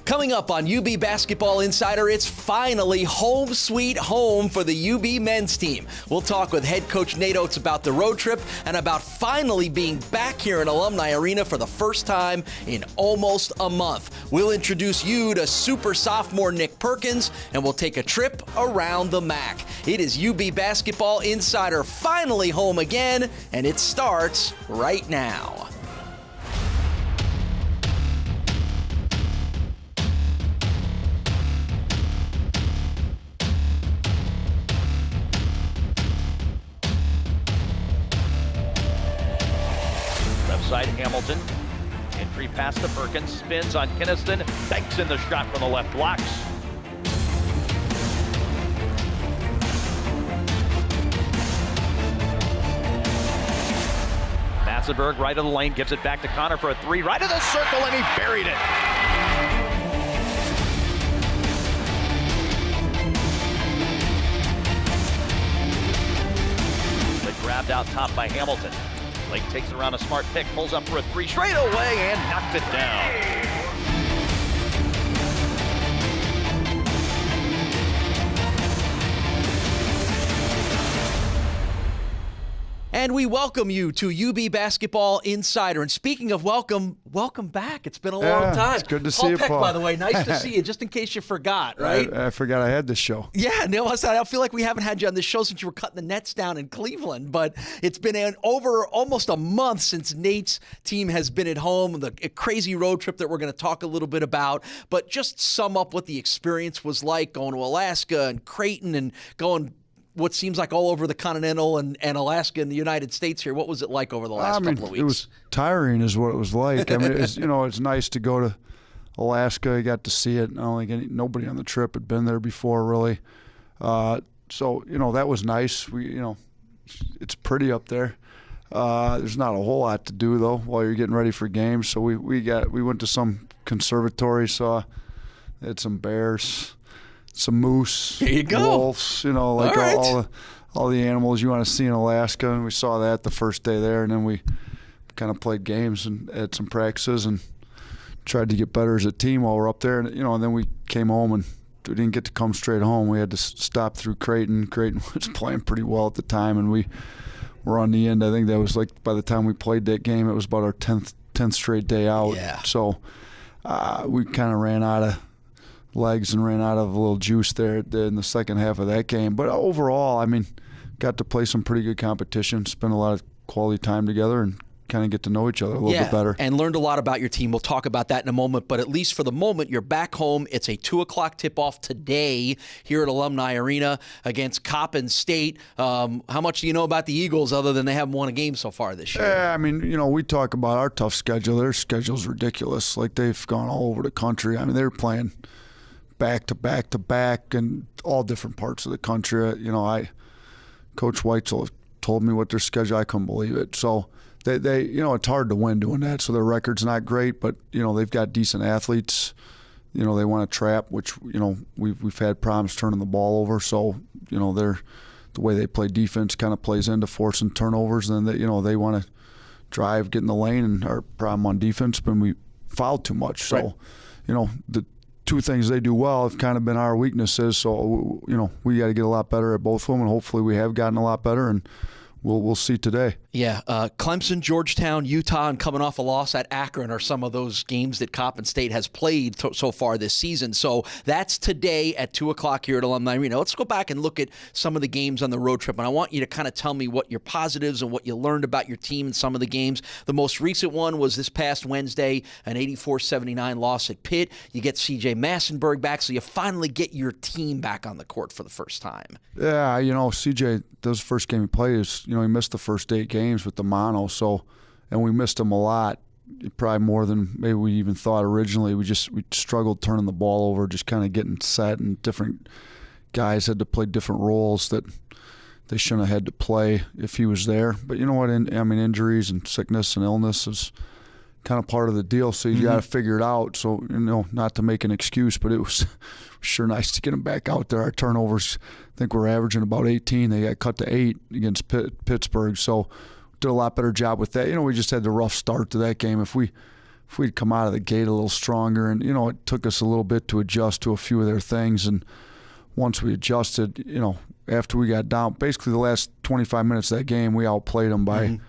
Coming up on UB Basketball Insider, it's finally home sweet home for the UB men's team. We'll talk with head coach Nate Oates about the road trip and about finally being back here in Alumni Arena for the first time in almost a month. We'll introduce you to super sophomore Nick Perkins, and we'll take a trip around the MAC. It is UB Basketball Insider finally home again, and it starts right now. Side Hamilton, entry pass to Perkins, spins on Kinniston, banks in the shot from the left, blocks. Massenberg right of the lane, gives it back to Connor for a three, right of the circle, and he buried it. But grabbed out top by Hamilton. Lake takes it around a smart pick, pulls up for a three straight away and knocked it down. And we welcome you to UB Basketball Insider. And speaking of welcome back. It's been a long time. It's good to see you, Peck, Paul. by the way, nice to see you, just in case you forgot, right? I forgot I had this show. Yeah, no, I feel like we haven't had you on this show since you were cutting the nets down in Cleveland, but it's been over almost a month since Nate's team has been at home, the crazy road trip that we're going to talk a little bit about, but just sum up what the experience was like going to Alaska and Creighton and going what seems like all over the continental and Alaska and the United States here. What was it like over the last couple of weeks? It was tiring is what it was like. I mean, it's nice to go to Alaska. I got to see it. I don't think nobody on the trip had been there before, really. So, that was nice. It's pretty up there. There's not a whole lot to do, though, while you're getting ready for games. So we went to some conservatory, they had some bears, some moose, there you go. Wolves, all the animals you want to see in Alaska, and we saw that the first day there, and then we kind of played games and had some practices and tried to get better as a team while we're up there, and then we came home and we didn't get to come straight home. We had to stop through Creighton. Creighton was playing pretty well at the time, and we were on the end. I think that was like by the time we played that game, it was about our 10th straight day out. Yeah. So we kind of ran out of legs and ran out of a little juice there in the second half of that game. But overall, got to play some pretty good competition, spend a lot of quality time together, and kind of get to know each other a little bit better. And learned a lot about your team. We'll talk about that in a moment, but at least for the moment, you're back home. It's a 2 o'clock tip-off today here at Alumni Arena against Coppin State. How much do you know about the Eagles other than they haven't won a game so far this year? Yeah, we talk about our tough schedule. Their schedule's ridiculous. Like, they've gone all over the country. They're playing back to back to back in all different parts of the country. Coach Weitzel told me what their schedule. I couldn't believe it. So they it's hard to win doing that. So their record's not great, but they've got decent athletes. They want to trap, which we've had problems turning the ball over. So the way they play defense kind of plays into forcing turnovers, and they want to drive, get in the lane, and our problem on defense, but we foul too much. So the two things they do well have kind of been our weaknesses. So, we got to get a lot better at both of them, and hopefully we have gotten a lot better, and we'll see today. Yeah, Clemson, Georgetown, Utah, and coming off a loss at Akron are some of those games that Coppin State has played so far this season. So that's today at 2 o'clock here at Alumni Arena. Let's go back and look at some of the games on the road trip, and I want you to kind of tell me what your positives and what you learned about your team in some of the games. The most recent one was this past Wednesday, an 84-79 loss at Pitt. You get C.J. Massenberg back, so you finally get your team back on the court for the first time. Yeah, C.J., that was the first game he played. He missed the first 8 games with the mono, and we missed him a lot, probably more than maybe we even thought originally. We struggled turning the ball over, just kind of getting set, and different guys had to play different roles that they shouldn't have had to play if he was there. But you know what? Injuries and sickness and illness is kind of part of the deal, so you got to figure it out. So, not to make an excuse, but it was sure nice to get him back out there. Our turnovers, I think we're averaging about 18. They got cut to 8 against Pittsburgh, so did a lot better job with that. We just had the rough start to that game. If we if we'd come out of the gate a little stronger. And, it took us a little bit to adjust to a few of their things. And once we adjusted, after we got down, basically the last 25 minutes of that game, we outplayed them by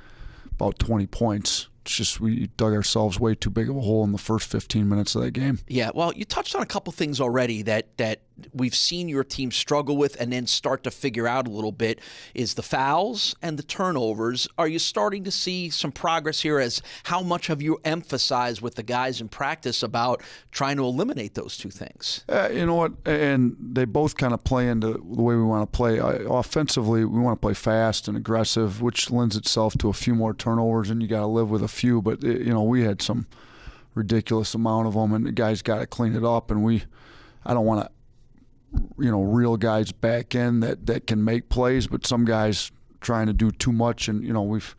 about 20 points. It's just we dug ourselves way too big of a hole in the first 15 minutes of that game. Yeah, well, you touched on a couple things already that we've seen your team struggle with and then start to figure out a little bit is the fouls and the turnovers. Are you starting to see some progress here as how much have you emphasized with the guys in practice about trying to eliminate those two things? You know what? And they both kind of play into the way we want to play. Offensively, we want to play fast and aggressive, which lends itself to a few more turnovers, and you got to live with a few. But, we had some ridiculous amount of them, and the guys got to clean it up. And I don't want to, reel guys back in that can make plays, but some guys trying to do too much, and, we've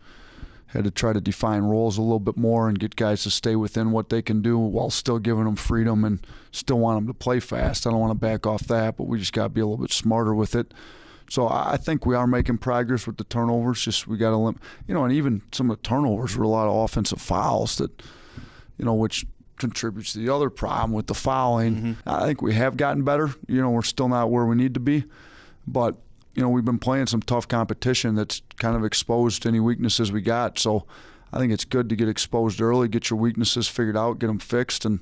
had to try to define roles a little bit more and get guys to stay within what they can do while still giving them freedom and still want them to play fast. I don't want to back off that, but we just got to be a little bit smarter with it. So I think we are making progress with the turnovers. Just we got to, and even some of the turnovers were a lot of offensive fouls that, which contributes to the other problem with the fouling. I think we have gotten better. We're still not where we need to be, but we've been playing some tough competition that's kind of exposed any weaknesses we got. So I think it's good to get exposed early, get your weaknesses figured out, get them fixed, and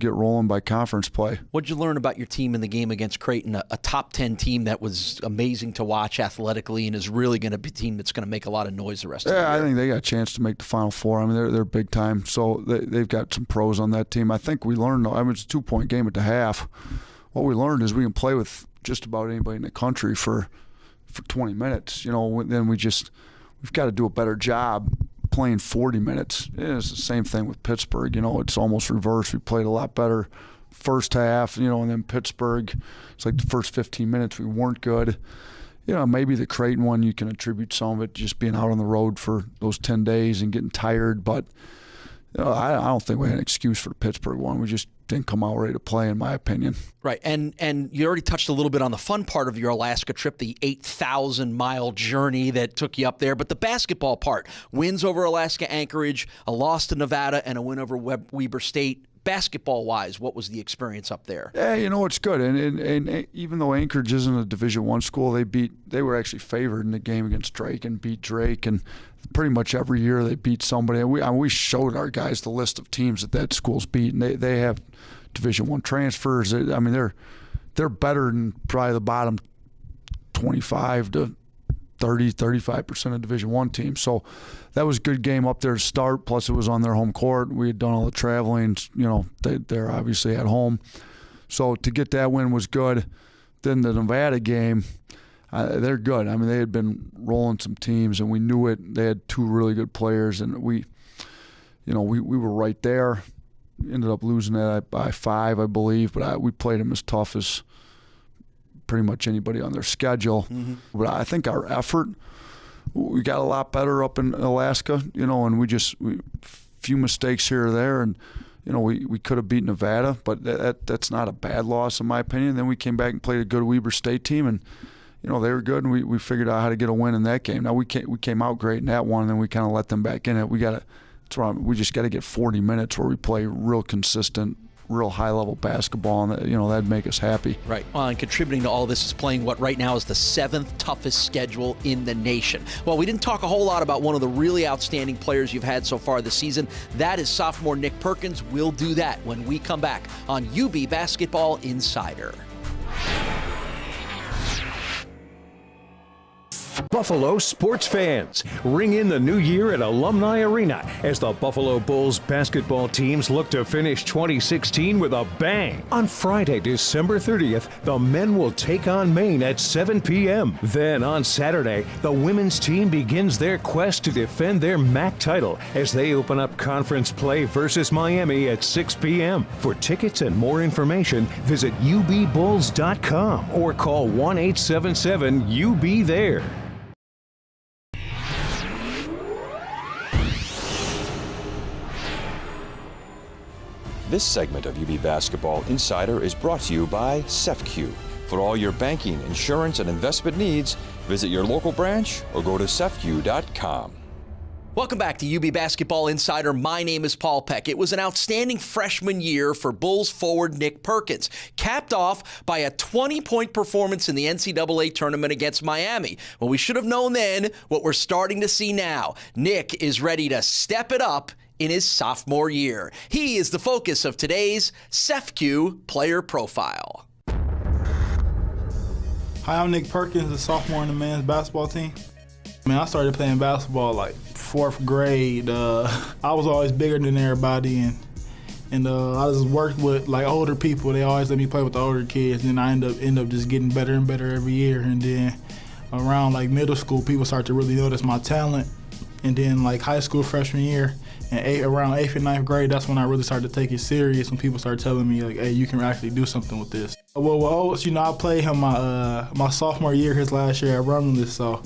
get rolling by conference play. What'd you learn about your team in the game against Creighton, a top 10 team that was amazing to watch athletically and is really going to be a team that's going to make a lot of noise the rest of the year? I think they got a chance to make the Final Four. I mean, they're big time, so they've got some pros on that team. I think we learned, it's a 2-point game at the half. What we learned is we can play with just about anybody in the country for 20 minutes. Then we've got to do a better job playing 40 minutes. It's the same thing with Pittsburgh. It's almost reversed. We played a lot better first half, and then Pittsburgh, it's like the first 15 minutes we weren't good. Maybe the Creighton one, you can attribute some of it just being out on the road for those 10 days and getting tired, but I don't think we had an excuse for the Pittsburgh one. We just didn't come out ready to play, in my opinion. Right, and you already touched a little bit on the fun part of your Alaska trip, the 8,000-mile journey that took you up there, but the basketball part, wins over Alaska Anchorage, a loss to Nevada, and a win over Weber State. Basketball-wise, what was the experience up there? Yeah, it's good. And even though Anchorage isn't a Division I school, they were actually favored in the game against Drake and beat Drake. And pretty much every year they beat somebody. And we showed our guys the list of teams that school's beat, and they have Division I transfers. They're better than probably the bottom 25 to 35% of Division I teams. So that was a good game up there to start. Plus, it was on their home court. We had done all the traveling. They're obviously at home. So to get that win was good. Then the Nevada game, they're good. They had been rolling some teams, and we knew it. They had two really good players, and we were right there. Ended up losing that by 5, I believe, but we played them as tough as pretty much anybody on their schedule. But I think our effort, we got a lot better up in Alaska, and few mistakes here or there, and we could have beaten Nevada, but that's not a bad loss in my opinion. Then we came back and played a good Weber State team, and they were good, and we figured out how to get a win in that game. Now we came out great in that one, and then we kind of let them back in it. We just got to get 40 minutes where we play real consistent, real high-level basketball, and that'd make us happy. Right. Well, and contributing to all this is playing what right now is the 7th toughest schedule in the nation. Well, we didn't talk a whole lot about one of the really outstanding players you've had so far this season. That is sophomore Nick Perkins. We'll do that when we come back on UB Basketball Insider. Buffalo sports fans, ring in the new year at Alumni Arena as the Buffalo Bulls basketball teams look to finish 2016 with a bang. On Friday, December 30th, the men will take on Maine at 7 p.m. Then on Saturday, the women's team begins their quest to defend their MAC title as they open up conference play versus Miami at 6 p.m. For tickets and more information, visit ubbulls.com or call 1-877-UB-THERE. This segment of UB Basketball Insider is brought to you by CEFCU. For all your banking, insurance, and investment needs, visit your local branch or go to CEFCU.com. Welcome back to UB Basketball Insider. My name is Paul Peck. It was an outstanding freshman year for Bulls forward Nick Perkins, capped off by a 20-point performance in the NCAA tournament against Miami. Well, we should have known then what we're starting to see now. Nick is ready to step it up in his sophomore year. He is the focus of today's CEFCU Player Profile. Hi, I'm Nick Perkins, a sophomore on the men's basketball team. I started playing basketball like 4th grade. I was always bigger than everybody, and I just worked with like older people. They always let me play with the older kids, and I end up just getting better and better every year. And then around like middle school, people start to really notice my talent. And then like high school freshman year, and around 8th and 9th grade, that's when I really started to take it serious. When people started telling me like, "Hey, you can actually do something with this." Well, Oates, I played him my sophomore year, his last year at Romulus, so.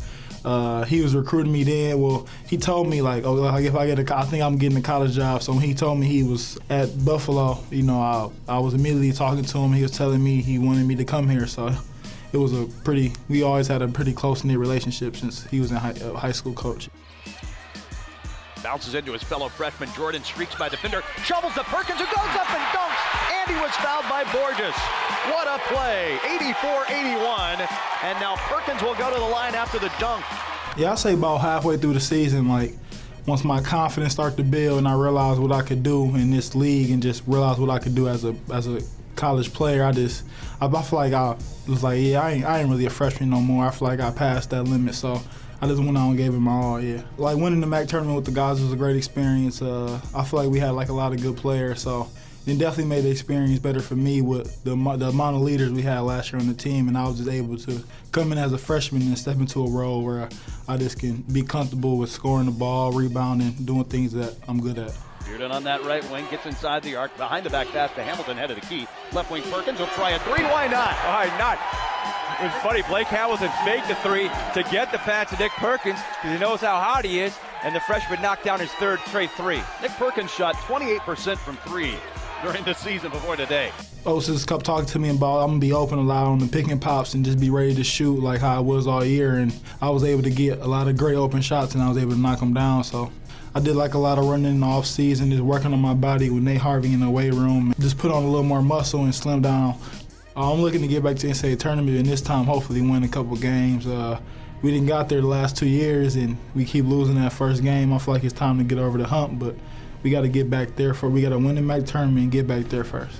He was recruiting me then. Well, he told me like, if I think I'm getting a college job. So when he told me he was at Buffalo, I was immediately talking to him. He was telling me he wanted me to come here. So it was we always had a pretty close-knit relationship since he was in high school coach. Bounces into his fellow freshman. Jordan streaks by defender, shovels to Perkins, who goes up and dunks, and he was fouled by Borges. What a play, 84-81, and now Perkins will go to the line after the dunk. Yeah, I'd say about halfway through the season, like once my confidence started to build and I realized what I could do in this league and just realized what I could do as a college player, I feel like I was like, I ain't really a freshman no more. I feel like I passed that limit, so I just went out and gave it my all, yeah. Like winning the MAC tournament with the guys was a great experience. I feel like we had like a lot of good players, so it definitely made the experience better for me with the amount of leaders we had last year on the team, and I was just able to come in as a freshman and step into a role where I just can be comfortable with scoring the ball, rebounding, doing things that I'm good at. Bearden on that right wing, gets inside the arc, behind the back pass to Hamilton, head of the key. Left wing Perkins will try a three, why not? Why not? It was funny, Blake Hamilton faked the three to get the pass to Nick Perkins because he knows how hot he is, and the freshman knocked down his 3rd straight three. Nick Perkins shot 28% from three during the season before today. Oates just kept talking to me about I'm going to be open a lot on the pick and pops and just be ready to shoot like how I was all year, and I was able to get a lot of great open shots and I was able to knock them down, so I did like a lot of running in the off season, just working on my body with Nate Harvey in the weight room, just put on a little more muscle and slim down. I'm looking to get back to the NCAA tournament and this time hopefully win a couple games. We didn't got there the last 2 years and we keep losing that first game. I feel like it's time to get over the hump, but we got to get back there we got to win the MAC tournament and get back there first.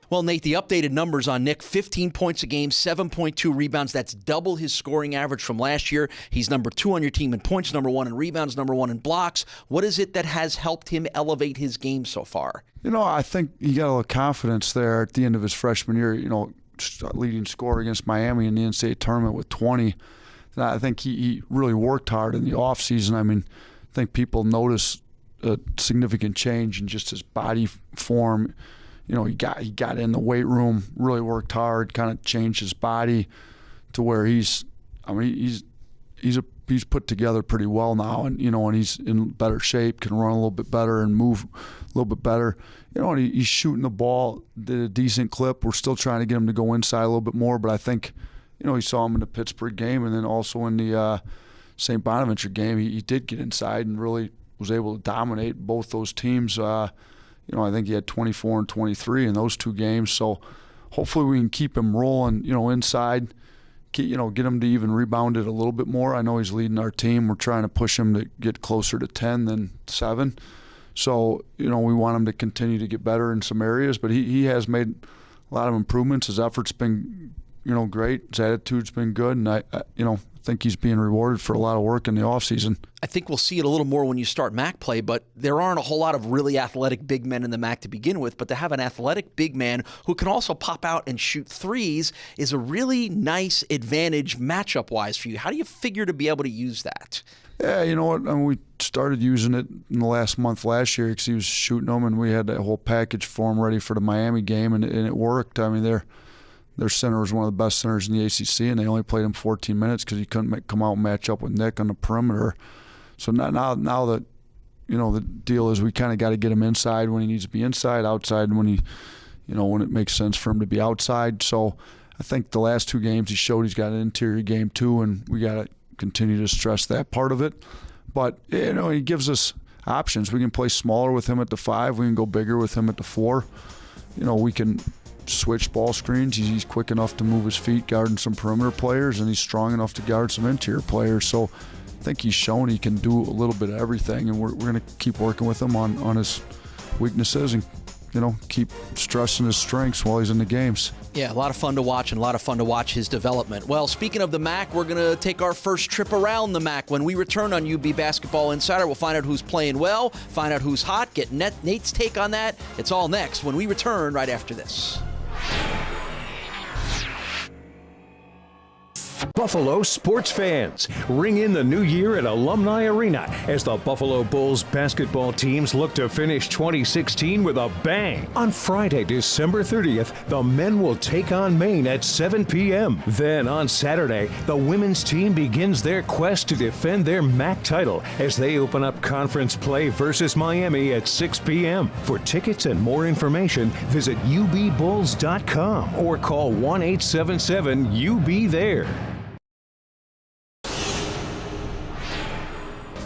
Well, Nate, the updated numbers on Nick, 15 points a game, 7.2 rebounds. That's double his scoring average from last year. He's number 2 on your team in points, number 1 in rebounds, number 1 in blocks. What is it that has helped him elevate his game so far? I think he got a little confidence there at the end of his freshman year, leading scorer against Miami in the NCAA tournament with 20. And I think he really worked hard in the offseason. I think people notice a significant change in just his body form. He got in the weight room, really worked hard, kind of changed his body to where he's put together pretty well now, and and he's in better shape, can run a little bit better and move a little bit better. And he's shooting the ball at a decent clip. We're still trying to get him to go inside a little bit more, but I think you saw him in the Pittsburgh game and then also in the St. Bonaventure game. He did get inside and really was able to dominate both those teams. I think he had 24 and 23 in those 2 games. So hopefully we can keep him rolling, inside, get him to even rebound it a little bit more. I know he's leading our team. We're trying to push him to get closer to 10 than 7. So, we want him to continue to get better in some areas, but he has made a lot of improvements. His effort's been, great. His attitude's been good, and I think he's being rewarded for a lot of work in the offseason. I think we'll see it a little more when you start MAC play, but there aren't a whole lot of really athletic big men in the MAC to begin with. But to have an athletic big man who can also pop out and shoot threes is a really nice advantage matchup-wise for you. How do you figure to be able to use that? Yeah, you know what? We started using it in the last month year because he was shooting them, and we had that whole package for him ready for the Miami game, and it worked. Their center was one of the best centers in the ACC, and they only played him 14 minutes because he couldn't come out and match up with Nick on the perimeter. So now that the deal is we kind of got to get him inside when he needs to be inside, outside when when it makes sense for him to be outside. So I think the last 2 games he showed he's got an interior game too, and we got to continue to stress that part of it. But, he gives us options. We can play smaller with him at the 5. We can go bigger with him at the 4. We can switch ball screens. He's quick enough to move his feet guarding some perimeter players, and he's strong enough to guard some interior players. So I think he's shown he can do a little bit of everything, and we're going to keep working with him on his weaknesses and, keep stressing his strengths while he's in the games. Yeah, a lot of fun to watch and a lot of fun to watch his development. Well, speaking of the MAC, we're going to take our first trip around the MAC. When we return on UB Basketball Insider, we'll find out who's playing well, find out who's hot, get Nate's take on that. It's all next when we return right after this. Buffalo sports fans, ring in the new year at Alumni Arena as the Buffalo Bulls basketball teams look to finish 2016 with a bang. On Friday, December 30th, the men will take on Maine at 7 p.m. Then on Saturday, the women's team begins their quest to defend their MAC title as they open up conference play versus Miami at 6 p.m. For tickets and more information, visit ubbulls.com or call 1-877-UB-THERE.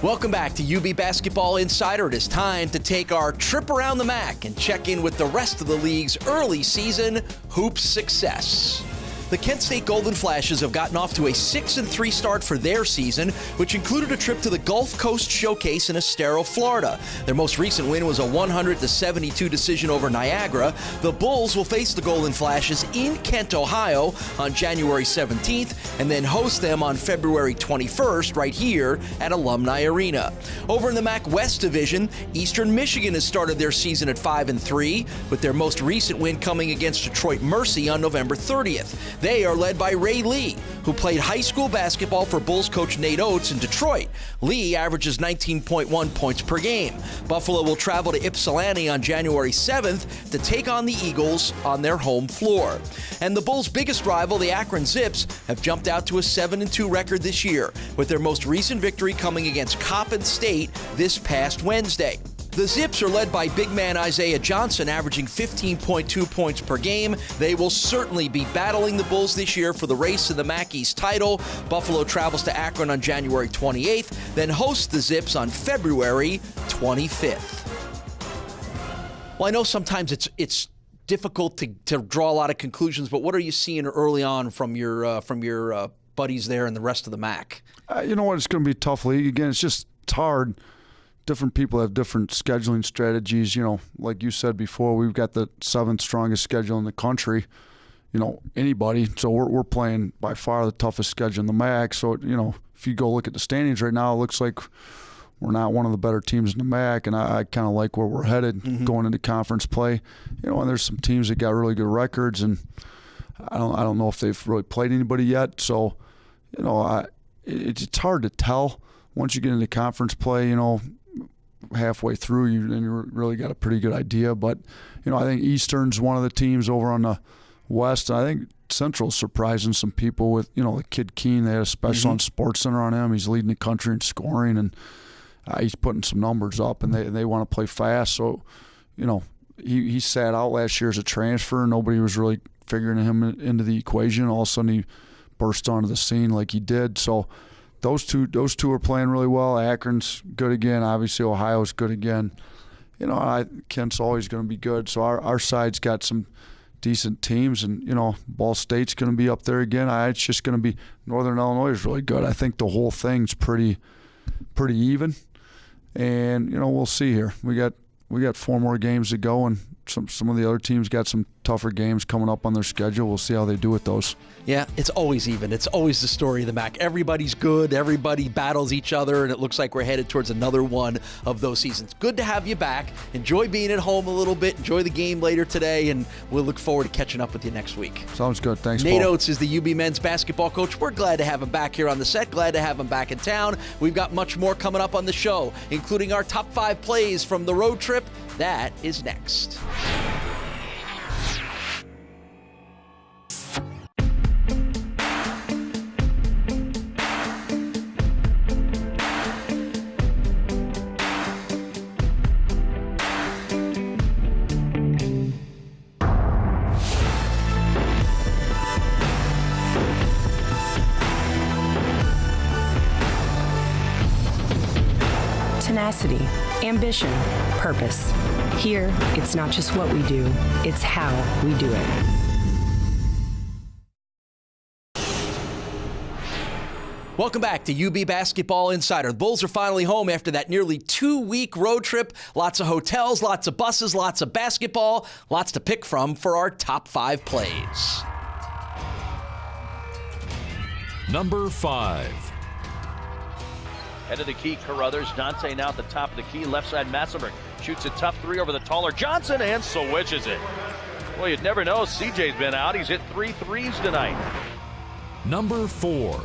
Welcome back to UB Basketball Insider. It is time to take our trip around the MAC and check in with the rest of the league's early season hoops success. The Kent State Golden Flashes have gotten off to a 6-3 start for their season, which included a trip to the Gulf Coast Showcase in Estero, Florida. Their most recent win was a 100-72 decision over Niagara. The Bulls will face the Golden Flashes in Kent, Ohio on January 17th, and then host them on February 21st right here at Alumni Arena. Over in the MAC West Division, Eastern Michigan has started their season at 5-3, with their most recent win coming against Detroit Mercy on November 30th. They are led by Ray Lee, who played high school basketball for Bulls coach Nate Oates in Detroit. Lee averages 19.1 points per game. Buffalo will travel to Ypsilanti on January 7th to take on the Eagles on their home floor. And the Bulls' biggest rival, the Akron Zips, have jumped out to a 7-2 record this year, with their most recent victory coming against Coppin State this past Wednesday. The Zips are led by big man Isaiah Johnson, averaging 15.2 points per game. They will certainly be battling the Bulls this year for the race to the MAC East title. Buffalo travels to Akron on January 28th, then hosts the Zips on February 25th. Well, I know sometimes it's difficult to draw a lot of conclusions, but what are you seeing early on from your buddies there and the rest of the MAC? You know what? It's going to be a tough league. Again, it's hard. Different people have different scheduling strategies. Like you said before, we've got the 7th strongest schedule in the country. Anybody. So we're playing by far the toughest schedule in the MAC. So, if you go look at the standings right now, it looks like we're not one of the better teams in the MAC, and I kind of like where we're headed going into conference play. And there's some teams that got really good records, and I don't know if they've really played anybody yet. So, it's hard to tell once you get into conference play. Halfway through, you really got a pretty good idea. But, I think Eastern's one of the teams over on the West. I think Central's surprising some people with, the kid Keene. They had a special on SportsCenter on him. He's leading the country in scoring, and he's putting some numbers up, and they want to play fast. So, he sat out last year as a transfer. Nobody was really figuring him into the equation. All of a sudden, he burst onto the scene like he did. So, Those two are playing really well. Akron's good again. Obviously, Ohio's good again. Kent's always going to be good. So our side's got some decent teams, and Ball State's going to be up there again. It's just going to be Northern Illinois is really good. I think the whole thing's pretty even, and we'll see here. We got 4 more games to go, and some of the other teams got some tougher games coming up on their schedule. We'll see how they do with those. Yeah, it's always even. It's always the story of the MAC. Everybody's good. Everybody battles each other, and it looks like we're headed towards another one of those seasons. Good to have you back. Enjoy being at home a little bit. Enjoy the game later today, and we'll look forward to catching up with you next week. Sounds good. Thanks, Nate Paul. Oates is the UB men's basketball coach. We're glad to have him back here on the set. Glad to have him back in town. We've got much more coming up on the show, including our top 5 plays from the road trip. That is next. tenacity, ambition, purpose. Here, it's not just what we do, it's how we do it. Welcome back to UB Basketball Insider. The Bulls are finally home after that nearly 2-week road trip. Lots of hotels, lots of buses, lots of basketball, lots to pick from for our top 5 plays. Number 5. Head of the key, Carruthers. Dante now at the top of the key. Left side, Massenberg shoots a tough 3 over the taller Johnson and switches it. Well, you'd never know. CJ's been out. He's hit 3 threes tonight. Number 4.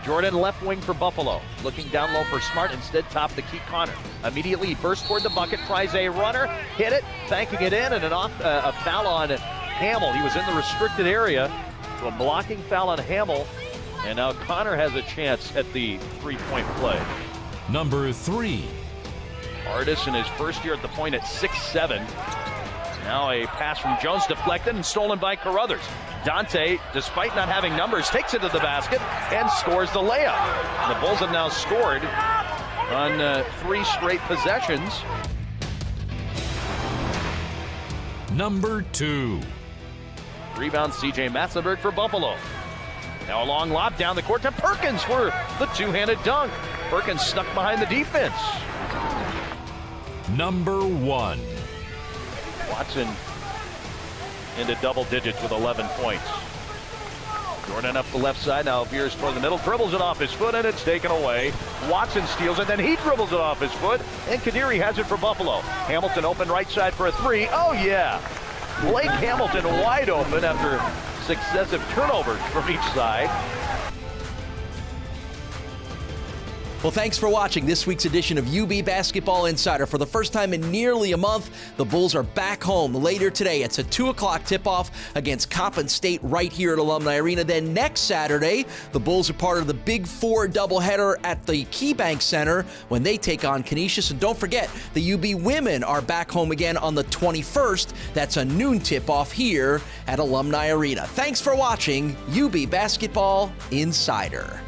Jordan left wing for Buffalo. Looking down low for Smart. Instead, top of the key, Connor. Immediately, he bursts toward the bucket. Tries a runner. Hit it. Banking it in. And a foul on Hamill. He was in the restricted area. So a blocking foul on Hamill. And now Connor has a chance at the three-point play. Number 3. Artis in his first year at the point at 6'7". Now a pass from Jones deflected and stolen by Carruthers. Dante, despite not having numbers, takes it to the basket and scores the layup. The Bulls have now scored on 3 straight possessions. Number 2. Rebound CJ Massenberg for Buffalo. Now a long lob down the court to Perkins for the two-handed dunk. Perkins stuck behind the defense. Number 1. Watson into double digits with 11 points. Jordan up the left side, now veers toward the middle, dribbles it off his foot, and it's taken away. Watson steals it, then he dribbles it off his foot, and Kadiri has it for Buffalo. Hamilton open right side for a 3. Oh, yeah. Blake Hamilton wide open after successive turnovers from each side. Well, thanks for watching this week's edition of UB Basketball Insider. For the first time in nearly a month, the Bulls are back home later today. It's a 2 o'clock tip-off against Coppin State right here at Alumni Arena. Then next Saturday, the Bulls are part of the Big 4 doubleheader at the KeyBank Center when they take on Canisius. And don't forget, the UB women are back home again on the 21st. That's a noon tip-off here at Alumni Arena. Thanks for watching UB Basketball Insider.